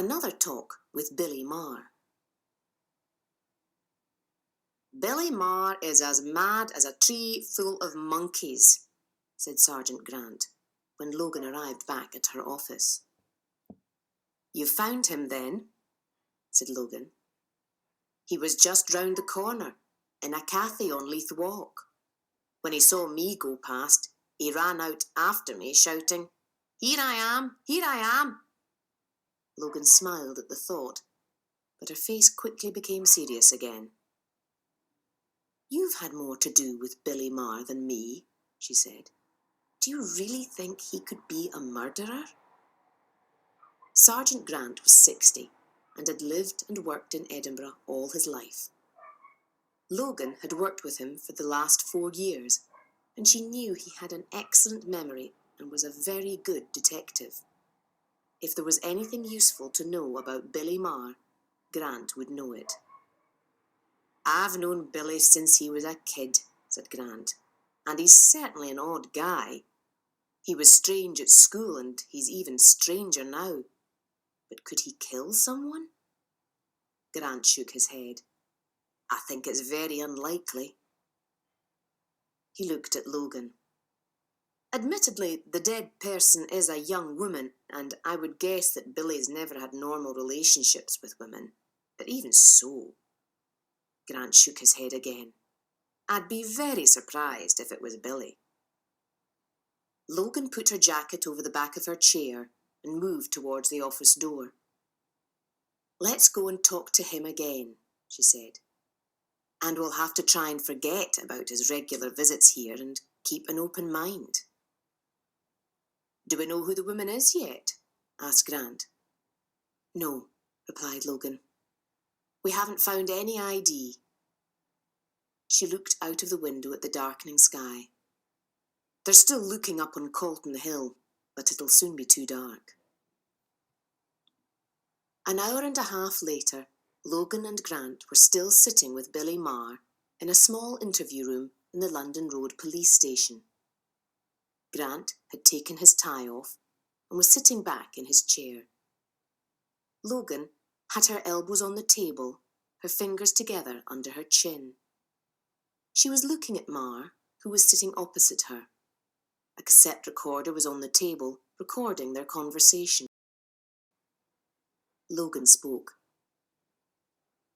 Another talk with Billy Marr. "Billy Marr is as mad as a tree full of monkeys," said Sergeant Grant, when Logan arrived back at her office. "You found him then?" said Logan. "He was just round the corner, in a cafe on Leith Walk. When he saw me go past, he ran out after me, shouting, 'Here I am! Here I am!'" Logan smiled at the thought, but her face quickly became serious again. "You've had more to do with Billy Marr than me," she said. "Do you really think he could be a murderer?" Sergeant Grant was 60 and had lived and worked in Edinburgh all his life. Logan had worked with him for the last 4 years, and she knew he had an excellent memory and was a very good detective. If there was anything useful to know about Billy Marr, Grant would know it. "I've known Billy since he was a kid," said Grant, "and he's certainly an odd guy. He was strange at school, and he's even stranger now. But could he kill someone?" Grant shook his head. "I think it's very unlikely." He looked at Logan. "Admittedly, the dead person is a young woman, and I would guess that Billy's never had normal relationships with women. But even so..." Grant shook his head again. "I'd be very surprised if it was Billy." Logan put her jacket over the back of her chair and moved towards the office door. "Let's go and talk to him again," she said. "And we'll have to try and forget about his regular visits here and keep an open mind." "Do we know who the woman is yet?" asked Grant. "No," replied Logan. "We haven't found any ID." She looked out of the window at the darkening sky. "They're still looking up on Calton Hill, but it'll soon be too dark." An hour and a half later, Logan and Grant were still sitting with Billy Marr in a small interview room in the London Road police station. Grant had taken his tie off and was sitting back in his chair. Logan had her elbows on the table, her fingers together under her chin. She was looking at Marr, who was sitting opposite her. A cassette recorder was on the table, recording their conversation. Logan spoke.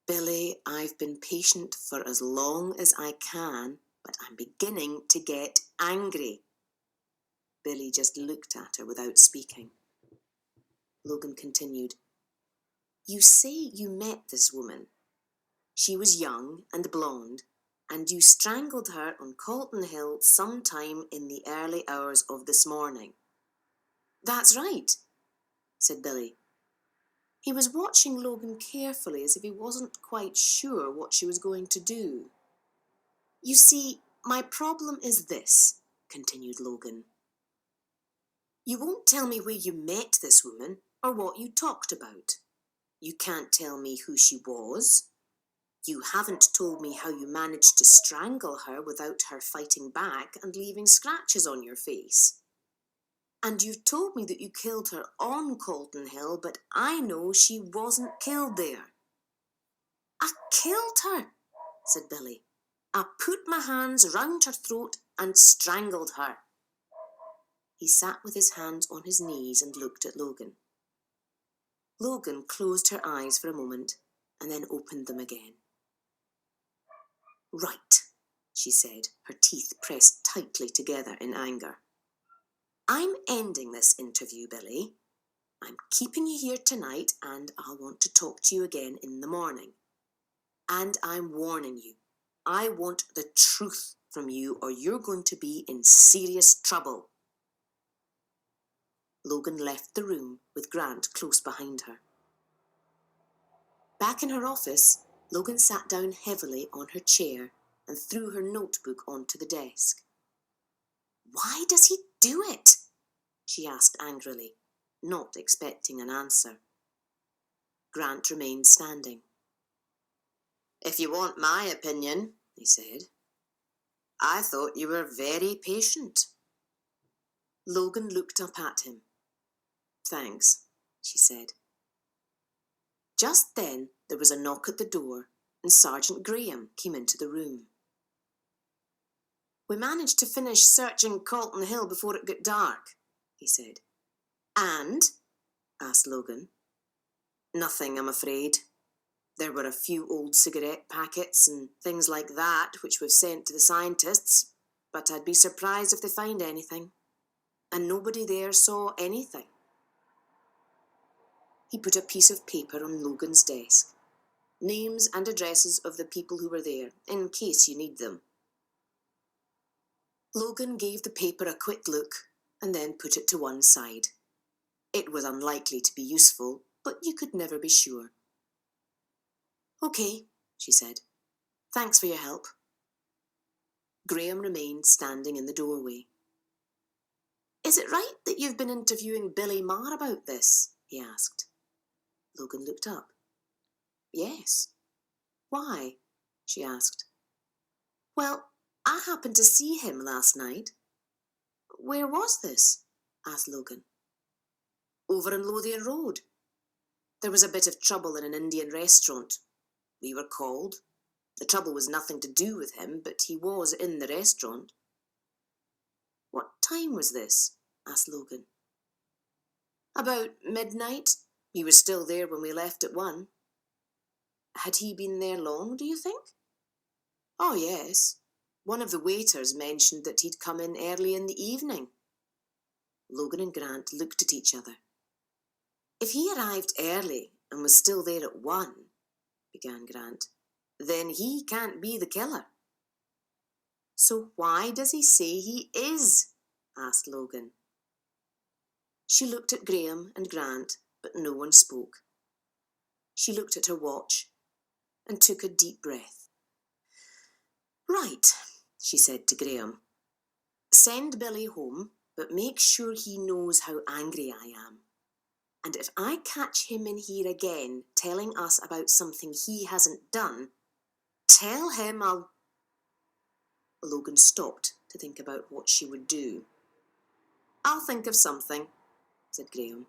"Billy, I've been patient for as long as I can, but I'm beginning to get angry." Billy just looked at her without speaking. Logan continued. "You say you met this woman. She was young and blonde, and you strangled her on Calton Hill sometime in the early hours of this morning." "That's right," said Billy. He was watching Logan carefully as if he wasn't quite sure what she was going to do. "You see, my problem is this," continued Logan. "You won't tell me where you met this woman or what you talked about. You can't tell me who she was. You haven't told me how you managed to strangle her without her fighting back and leaving scratches on your face. And you've told me that you killed her on Calton Hill, but I know she wasn't killed there." "I killed her," said Billy. "I put my hands round her throat and strangled her." He sat with his hands on his knees and looked at Logan. Logan closed her eyes for a moment and then opened them again. "Right," she said, her teeth pressed tightly together in anger. "I'm ending this interview, Billy. I'm keeping you here tonight, and I'll want to talk to you again in the morning. And I'm warning you, I want the truth from you, or you're going to be in serious trouble." Logan left the room with Grant close behind her. Back in her office, Logan sat down heavily on her chair and threw her notebook onto the desk. "Why does he do it?" she asked angrily, not expecting an answer. Grant remained standing. "If you want my opinion," he said, "I thought you were very patient." Logan looked up at him. "Thanks," she said. Just then there was a knock at the door and Sergeant Graham came into the room. "We managed to finish searching Calton Hill before it got dark," he said. "And?" asked Logan. "Nothing, I'm afraid. There were a few old cigarette packets and things like that which we've sent to the scientists, but I'd be surprised if they find anything. And nobody there saw anything." He put a piece of paper on Logan's desk. "Names and addresses of the people who were there, in case you need them." Logan gave the paper a quick look and then put it to one side. It was unlikely to be useful, but you could never be sure. "Okay," she said. "Thanks for your help." Graham remained standing in the doorway. "Is it right that you've been interviewing Billy Marr about this?" he asked. Logan looked up. "Yes." "Why?" she asked. "Well, I happened to see him last night." "Where was this?" asked Logan. "Over on Lothian Road. There was a bit of trouble in an Indian restaurant. We were called. The trouble was nothing to do with him, but he was in the restaurant." "What time was this?" asked Logan. "About midnight. He was still there when we left at 1. "Had he been there long, do you think?" "Oh, yes. One of the waiters mentioned that he'd come in early in the evening." Logan and Grant looked at each other. "If he arrived early and was still there at 1, began Grant, "then he can't be the killer." "So why does he say he is?" asked Logan. She looked at Graham and Grant, but no one spoke. She looked at her watch and took a deep breath. "Right," she said to Graham. "Send Billy home, but make sure he knows how angry I am. And if I catch him in here again telling us about something he hasn't done, tell him I'll—" Logan stopped to think about what she would do. "I'll think of something," said Graham.